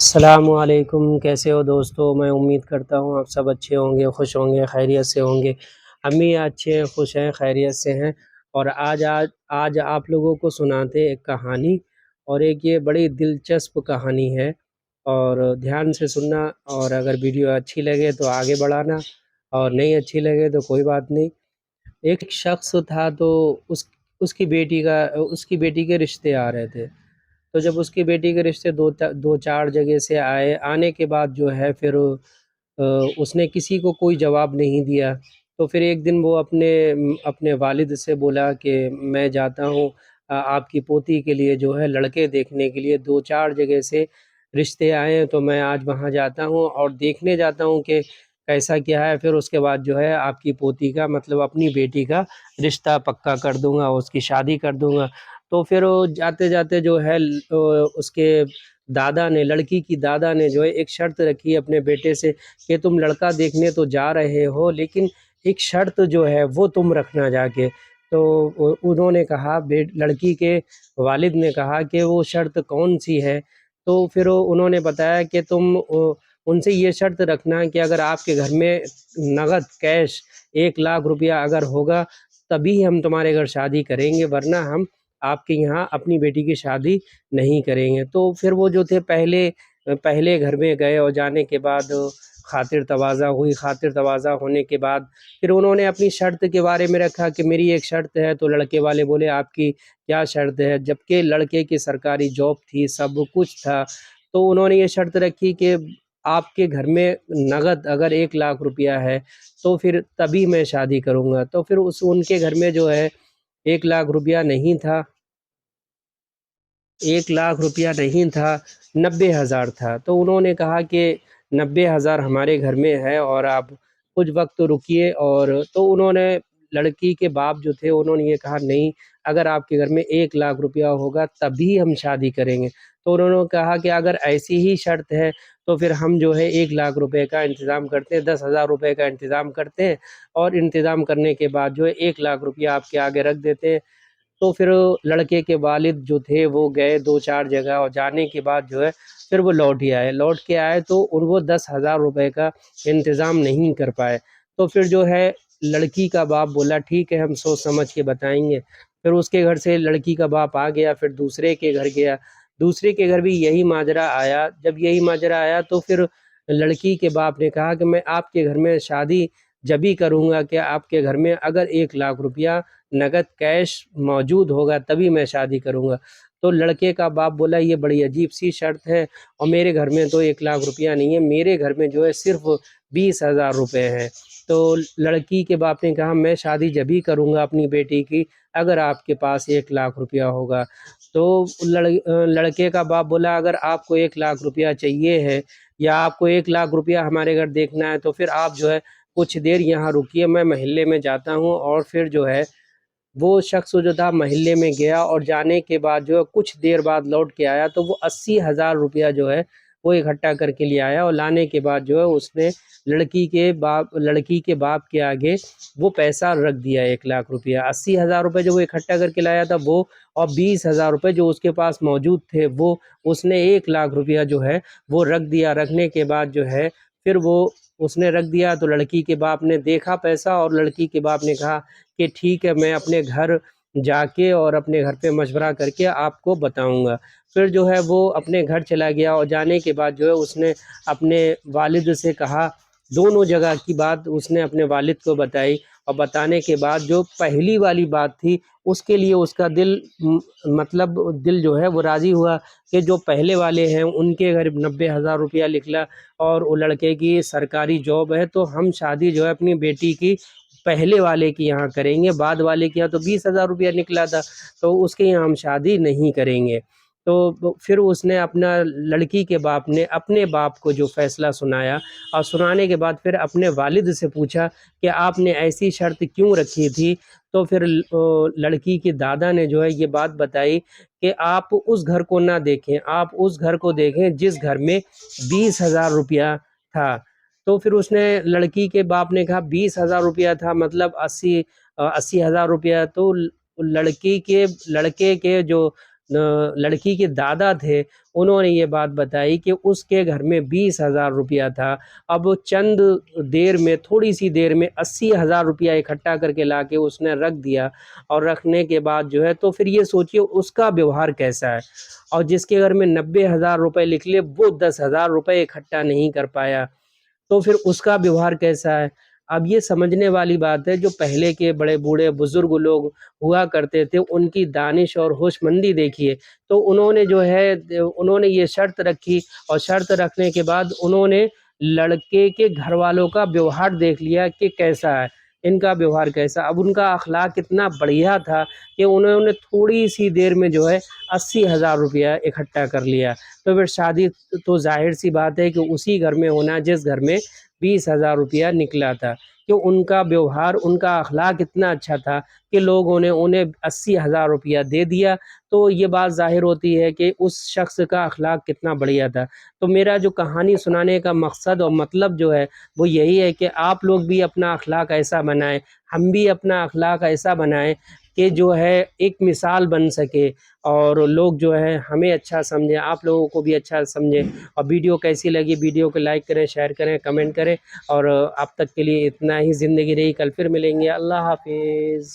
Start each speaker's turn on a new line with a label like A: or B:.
A: السلام علیکم، کیسے ہو دوستو؟ میں امید کرتا ہوں آپ سب اچھے ہوں گے، خوش ہوں گے، خیریت سے ہوں گے۔ ہم بھی اچھے ہیں، خوش ہیں، خیریت سے ہیں۔ اور آج آپ لوگوں کو سناتے ہیں ایک کہانی، اور ایک یہ بڑی دلچسپ کہانی ہے، اور دھیان سے سننا، اور اگر ویڈیو اچھی لگے تو آگے بڑھانا، اور نہیں اچھی لگے تو کوئی بات نہیں۔ ایک شخص تھا، تو اس کی بیٹی کے رشتے آ رہے تھے۔ تو جب اس کی بیٹی کے رشتے دو چار جگہ سے آنے کے بعد جو ہے پھر اس نے کسی کو کوئی جواب نہیں دیا۔ تو پھر ایک دن وہ اپنے والد سے بولا کہ میں جاتا ہوں آپ کی پوتی کے لیے جو ہے لڑکے دیکھنے کے لیے، دو چار جگہ سے رشتے آئے ہیں، تو میں آج وہاں جاتا ہوں اور دیکھنے جاتا ہوں کہ کیسا کیا ہے، پھر اس کے بعد جو ہے آپ کی پوتی کا مطلب اپنی بیٹی کا رشتہ پکا کر دوں گا، اس کی شادی کر دوں گا۔ تو پھر وہ جاتے جاتے جو ہے اس کے لڑکی کی دادا نے جو ہے ایک شرط رکھی اپنے بیٹے سے کہ تم لڑکا دیکھنے تو جا رہے ہو، لیکن ایک شرط جو ہے وہ تم رکھنا جا کے۔ تو انہوں نے کہا، لڑکی کے والد نے کہا کہ وہ شرط کون سی ہے؟ تو پھر انہوں نے بتایا کہ تم ان سے یہ شرط رکھنا کہ اگر آپ کے گھر میں نقد کیش 1,00,000 روپیہ اگر ہوگا تبھی ہم تمہارے گھر شادی کریں گے، ورنہ ہم آپ کے یہاں اپنی بیٹی کی شادی نہیں کریں گے۔ تو پھر وہ جو تھے پہلے گھر میں گئے، اور جانے کے بعد خاطر تواضع ہوئی۔ خاطر تواضع ہونے کے بعد پھر انہوں نے اپنی شرط کے بارے میں رکھا کہ میری ایک شرط ہے۔ تو لڑکے والے بولے آپ کی کیا شرط ہے؟ جبکہ لڑکے کی سرکاری جاب تھی، سب کچھ تھا۔ تو انہوں نے یہ شرط رکھی کہ آپ کے گھر میں نقد اگر 1,00,000 روپیہ ہے تو پھر تبھی میں شادی کروں گا۔ تو پھر ان کے گھر میں جو ہے 1,00,000 روپیہ نہیں تھا، 1,00,000 روپیہ نہیں تھا، 90,000 تھا۔ تو انہوں نے کہا کہ 90,000 ہمارے گھر میں ہے، اور آپ کچھ وقت رکیے۔ اور تو انہوں نے لڑکی کے باپ جو تھے انہوں نے یہ کہا نہیں، اگر آپ کے گھر میں 1,00,000 روپیہ ہوگا تبھی ہم شادی کریں گے۔ تو انہوں نے کہا کہ اگر ایسی ہی شرط ہے تو پھر ہم جو ہے 1,00,000 روپے کا انتظام کرتے ہیں، 10,000 روپے کا انتظام کرتے ہیں، اور انتظام کرنے کے بعد جو ہے 1,00,000 روپیہ آپ کے آگے رکھ دیتے ہیں۔ تو پھر لڑکے کے والد جو تھے وہ گئے دو چار جگہ، اور جانے کے بعد جو ہے پھر وہ لوٹ کے آئے تو وہ 10,000 روپے کا انتظام نہیں کر پائے۔ تو پھر جو ہے لڑکی کا باپ بولا ٹھیک ہے، ہم سوچ سمجھ کے بتائیں گے۔ پھر اس کے گھر سے لڑکی کا باپ آ گیا، پھر دوسرے کے گھر گیا، دوسرے کے گھر بھی یہی ماجرا آیا۔ جب یہی ماجرا آیا تو پھر لڑکی کے باپ نے کہا کہ میں آپ کے گھر میں شادی جبھی کروں گا کہ آپ کے گھر میں اگر 1,00,000 روپیہ نقد کیش موجود ہوگا تبھی میں شادی کروں گا۔ تو لڑکے کا باپ بولا یہ بڑی عجیب سی شرط ہے، اور میرے گھر میں تو 1,00,000 روپیہ نہیں ہے، میرے گھر میں جو ہے صرف 20,000 روپے ہیں۔ تو لڑکی کے باپ نے کہا میں شادی جبھی کروں گا اپنی بیٹی کی اگر آپ کے پاس 1,00,000 روپیہ ہوگا۔ تو لڑکے کا باپ بولا اگر آپ کو 1,00,000 روپیہ چاہیے ہے، یا آپ کو 1,00,000 روپیہ ہمارے گھر دیکھنا ہے، تو پھر آپ جو ہے کچھ دیر یہاں رکیے، میں محلے میں جاتا ہوں۔ اور پھر جو ہے وہ شخص جو تھا محلے میں گیا، اور جانے کے بعد جو ہے کچھ دیر بعد لوٹ کے آیا، تو وہ 80,000 روپیہ جو ہے وہ اکٹھا کر کے لے آیا، اور لانے کے بعد جو ہے اس نے لڑکی کے باپ کے آگے وہ پیسہ رکھ دیا 1,00,000 روپیہ۔ 80,000 روپے جو وہ اکٹھا کر کے لایا تھا وہ، اور 20,000 روپے جو اس کے پاس موجود تھے وہ، اس نے 1,00,000 روپیہ جو ہے وہ رکھ دیا۔ رکھنے کے بعد جو ہے پھر وہ اس نے رکھ دیا، تو لڑکی کے باپ نے دیکھا پیسہ، اور لڑکی کے باپ نے کہا کہ ٹھیک ہے، میں اپنے گھر جا کے اور اپنے گھر پہ مشورہ کر کے آپ کو بتاؤں گا۔ پھر جو ہے وہ اپنے گھر چلا گیا، اور جانے کے بعد جو ہے اس نے اپنے والد سے کہا، دونوں جگہ کی بات اس نے اپنے والد کو بتائی۔ اور بتانے کے بعد جو پہلی والی بات تھی اس کے لیے اس کا دل جو ہے وہ راضی ہوا، کہ جو پہلے والے ہیں ان کے گھر 90,000 روپیہ نکلا، اور وہ لڑکے کی سرکاری جاب ہے، تو ہم شادی جو ہے اپنی بیٹی کی پہلے والے کے یہاں کریں گے، بعد والے کے یہاں تو 20,000 روپیہ نکلا تھا، تو اس کے یہاں ہم شادی نہیں کریں گے۔ تو پھر اس نے لڑکی کے باپ نے اپنے باپ کو جو فیصلہ سنایا، اور سنانے کے بعد پھر اپنے والد سے پوچھا کہ آپ نے ایسی شرط کیوں رکھی تھی؟ تو پھر لڑکی کے دادا نے جو ہے یہ بات بتائی کہ آپ اس گھر کو نہ دیکھیں، آپ اس گھر کو دیکھیں جس گھر میں 20,000 روپیہ تھا۔ تو پھر اس نے لڑکی کے باپ نے کہا 20,000 روپیہ تھا، مطلب 80,000 روپیہ۔ تو لڑکے کے جو لڑکی کے دادا تھے انہوں نے یہ بات بتائی کہ اس کے گھر میں 20,000 روپیہ تھا، اب چند دیر میں تھوڑی سی دیر میں 80,000 روپیہ اکٹھا کر کے لا کے اس نے رکھ دیا، اور رکھنے کے بعد جو ہے تو پھر یہ سوچیے اس کا ویوہار کیسا ہے، اور جس کے گھر میں 90,000 روپے نکلے وہ 10,000 روپے اکٹھا نہیں کر پایا، تو پھر اس کا ویوہار کیسا ہے۔ اب یہ سمجھنے والی بات ہے، جو پہلے کے بڑے بوڑھے بزرگ لوگ ہوا کرتے تھے ان کی دانش اور ہوش مندی دیکھیے، تو انہوں نے جو ہے انہوں نے یہ شرط رکھی، اور شرط رکھنے کے بعد انہوں نے لڑکے کے گھر والوں کا ویوہار دیکھ لیا کہ کیسا ہے، ان کا ویوہار کیسا، اب ان کا اخلاق اتنا بڑھیا تھا کہ انہوں نے تھوڑی سی دیر میں جو ہے 80,000 روپیہ اکٹھا کر لیا، تو پھر شادی تو ظاہر سی بات ہے کہ اسی گھر میں ہونا جس گھر میں 20,000 روپیہ نکلا تھا، کہ ان کا ویوہار ان کا اخلاق اتنا اچھا تھا کہ لوگوں نے انہیں 80,000 روپیہ دے دیا، تو یہ بات ظاہر ہوتی ہے کہ اس شخص کا اخلاق کتنا بڑھیا تھا۔ تو میرا جو کہانی سنانے کا مقصد اور مطلب جو ہے وہ یہی ہے کہ آپ لوگ بھی اپنا اخلاق ایسا بنائیں، ہم بھی اپنا اخلاق ایسا بنائیں کہ جو ہے ایک مثال بن سکے، اور لوگ جو ہے ہمیں اچھا سمجھیں، آپ لوگوں کو بھی اچھا سمجھیں۔ اور ویڈیو کیسی لگی، ویڈیو کو لائک کریں، شیئر کریں، کمنٹ کریں، اور اب تک کے لیے اتنا ہی، زندگی رہی کل پھر ملیں گے، اللہ حافظ۔